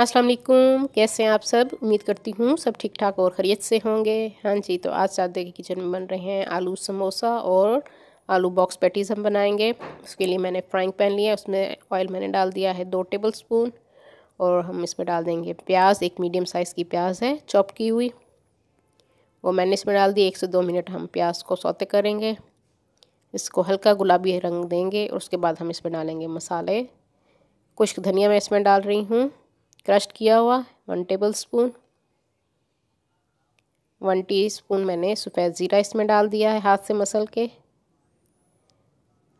अस्सलाम वालेकुम, कैसे हैं आप सब। उम्मीद करती हूँ सब ठीक ठाक और ख़ैरियत से होंगे। हाँ जी, तो आज सादे के किचन में बन रहे हैं आलू समोसा और आलू बॉक्स पैटीज़ हम बनाएंगे। उसके लिए मैंने फ्राइंग पैन लिया, उसमें ऑयल मैंने डाल दिया है 2 टेबल स्पून और हम इसमें डाल देंगे प्याज। एक मीडियम साइज़ की प्याज है चॉप की हुई, वो मैंने इसमें डाल दी। 1 से 2 मिनट हम प्याज को सौते करेंगे, इसको हल्का गुलाबी रंग देंगे और उसके बाद हम इसमें डालेंगे मसाले। कुछ धनिया मैं इसमें डाल रही हूँ क्रश्ड किया हुआ 1 टेबल स्पून। 1 टीस्पून मैंने सफ़ेद ज़ीरा इसमें डाल दिया है हाथ से मसल के।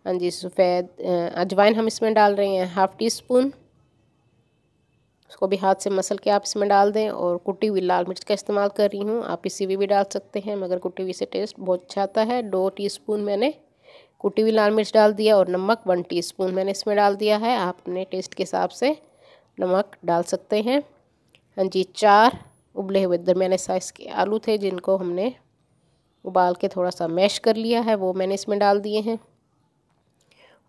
हाँ जी, सफ़ेद अजवाइन हम इसमें डाल रहे हैं 1/2 टीस्पून, उसको भी हाथ से मसल के आप इसमें डाल दें। और कुटी हुई लाल मिर्च का इस्तेमाल कर रही हूँ, आप इसी भी डाल सकते हैं मगर कुटी हुई से टेस्ट बहुत अच्छा आता है। 2 टीस्पून मैंने कुटी हुई लाल मिर्च डाल दिया और नमक 1 टीस्पून मैंने इसमें डाल दिया है। आप अपने टेस्ट के हिसाब से नमक डाल सकते हैं। हाँ जी, 4 उबले हुए दरमियाने साइज़ के आलू थे जिनको हमने उबाल के थोड़ा सा मैश कर लिया है, वो मैंने इसमें डाल दिए हैं।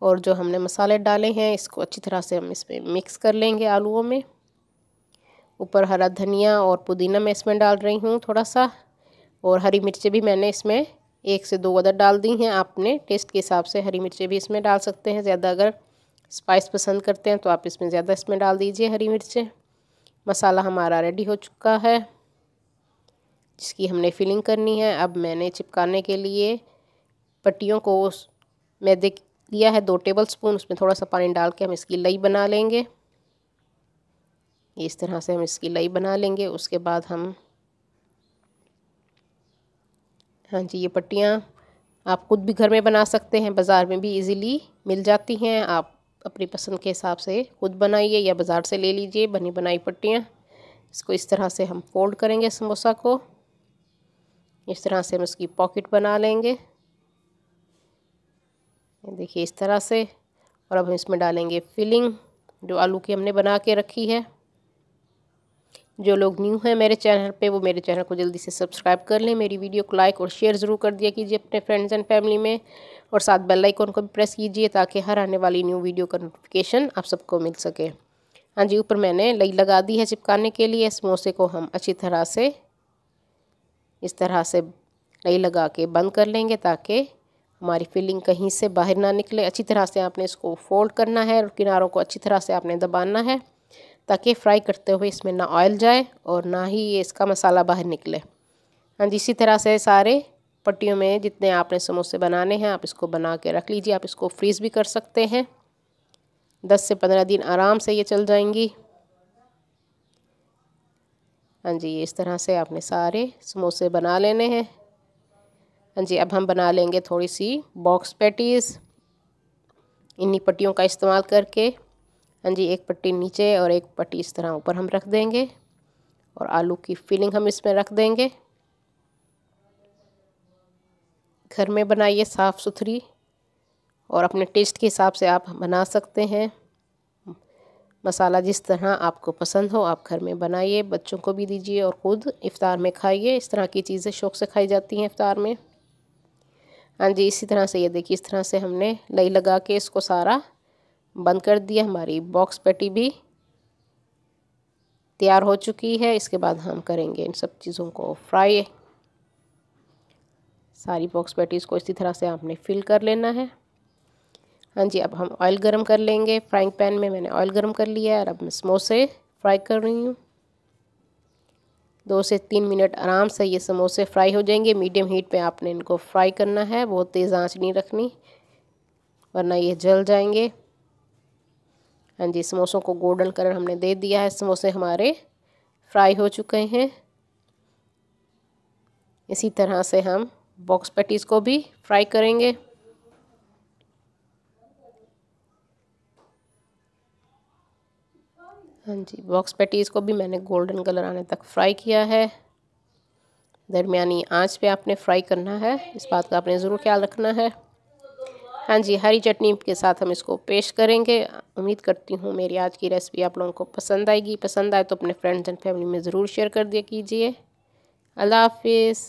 और जो हमने मसाले डाले हैं इसको अच्छी तरह से हम इसमें मिक्स कर लेंगे आलूओं में। ऊपर हरा धनिया और पुदीना मैं इसमें डाल रही हूँ थोड़ा सा, और हरी मिर्चें भी मैंने इसमें 1 से 2 अदद डाल दी हैं। आप अपने टेस्ट के हिसाब से हरी मिर्चें भी इसमें डाल सकते हैं, ज़्यादा अगर स्पाइस पसंद करते हैं तो आप इसमें ज़्यादा इसमें डाल दीजिए हरी मिर्चें। मसाला हमारा रेडी हो चुका है जिसकी हमने फिलिंग करनी है। अब मैंने चिपकाने के लिए पट्टियों को मैदे लिया है 2 टेबल स्पून, उसमें थोड़ा सा पानी डाल के हम इसकी लई बना लेंगे। इस तरह से हम इसकी लई बना लेंगे। उसके बाद हम हाँ जी, ये पट्टियाँ आप खुद भी घर में बना सकते हैं, बाज़ार में भी इजीली मिल जाती हैं। आप अपनी पसंद के हिसाब से खुद बनाइए या बाज़ार से ले लीजिए बनी बनाई पट्टियाँ। इसको इस तरह से हम फोल्ड करेंगे समोसा को, इस तरह से हम इसकी पॉकेट बना लेंगे, देखिए इस तरह से। और अब हम इसमें डालेंगे फिलिंग जो आलू की हमने बना के रखी है। जो लोग न्यू हैं मेरे चैनल पे वो मेरे चैनल को जल्दी से सब्सक्राइब कर लें, मेरी वीडियो को लाइक और शेयर ज़रूर कर दिया कीजिए अपने फ्रेंड्स एंड फैमिली में, और साथ बेल आइकन को भी प्रेस कीजिए ताकि हर आने वाली न्यू वीडियो का नोटिफिकेशन आप सबको मिल सके। हाँ जी, ऊपर मैंने लई लगा दी है चिपकाने के लिए। समोसे को हम अच्छी तरह से इस तरह से लई लगा के बंद कर लेंगे ताकि हमारी फिलिंग कहीं से बाहर ना निकले। अच्छी तरह से आपने इसको फोल्ड करना है और किनारों को अच्छी तरह से आपने दबाना है ताकि फ्राई करते हुए इसमें ना ऑयल जाए और ना ही ये इसका मसाला बाहर निकले। हाँ जी, इसी तरह से सारे पट्टियों में जितने आपने समोसे बनाने हैं आप इसको बना के रख लीजिए। आप इसको फ्रीज़ भी कर सकते हैं, 10 से 15 दिन आराम से ये चल जाएंगी। हाँ जी, इस तरह से आपने सारे समोसे बना लेने हैं। हाँ जी, अब हम बना लेंगे थोड़ी सी बॉक्स पैटीज़ इन्हीं पट्टियों का इस्तेमाल करके। हाँ जी, एक पट्टी नीचे और एक पट्टी इस तरह ऊपर हम रख देंगे और आलू की फिलिंग हम इसमें रख देंगे। घर में बनाइए साफ़ सुथरी और अपने टेस्ट के हिसाब से आप बना सकते हैं। मसाला जिस तरह आपको पसंद हो आप घर में बनाइए, बच्चों को भी दीजिए और ख़ुद इफ़्तार में खाइए। इस तरह की चीज़ें शौक़ से खाई जाती हैं इफ़्तार में। हाँ जी, इसी तरह से ये देखिए इस तरह से हमने लई लगा के इसको सारा बंद कर दिया। हमारी बॉक्स पैटी भी तैयार हो चुकी है। इसके बाद हम करेंगे इन सब चीज़ों को फ्राई। सारी बॉक्स पैटीज़ को इसी तरह से आपने फिल कर लेना है। हाँ जी, अब हम ऑयल गरम कर लेंगे। फ्राइंग पैन में मैंने ऑयल गरम कर लिया है और अब मैं समोसे फ्राई कर रही हूँ। 2 से 3 मिनट आराम से ये समोसे फ्राई हो जाएंगे। मीडियम हीट पे आपने इनको फ्राई करना है, बहुत तेज़ आंच नहीं रखनी वरना ये जल जाएंगे। हाँ जी, समोसों को गोल्डन कलर हमने दे दिया है। समोसे हमारे फ्राई हो चुके हैं। इसी तरह से हम बॉक्स पैटीज़ को भी फ्राई करेंगे। हाँ जी, बॉक्स पैटीज़ को भी मैंने गोल्डन कलर आने तक फ्राई किया है। दरमियानी आंच पे आपने फ्राई करना है, इस बात का आपने ज़रूर ख्याल रखना है। हाँ जी, हरी चटनी के साथ हम इसको पेश करेंगे। उम्मीद करती हूँ मेरी आज की रेसिपी आप लोगों को पसंद आएगी। पसंद आए तो अपने फ्रेंड्स एंड फैमिली में ज़रूर शेयर कर दिया कीजिए। अल्लाह हाफिज़।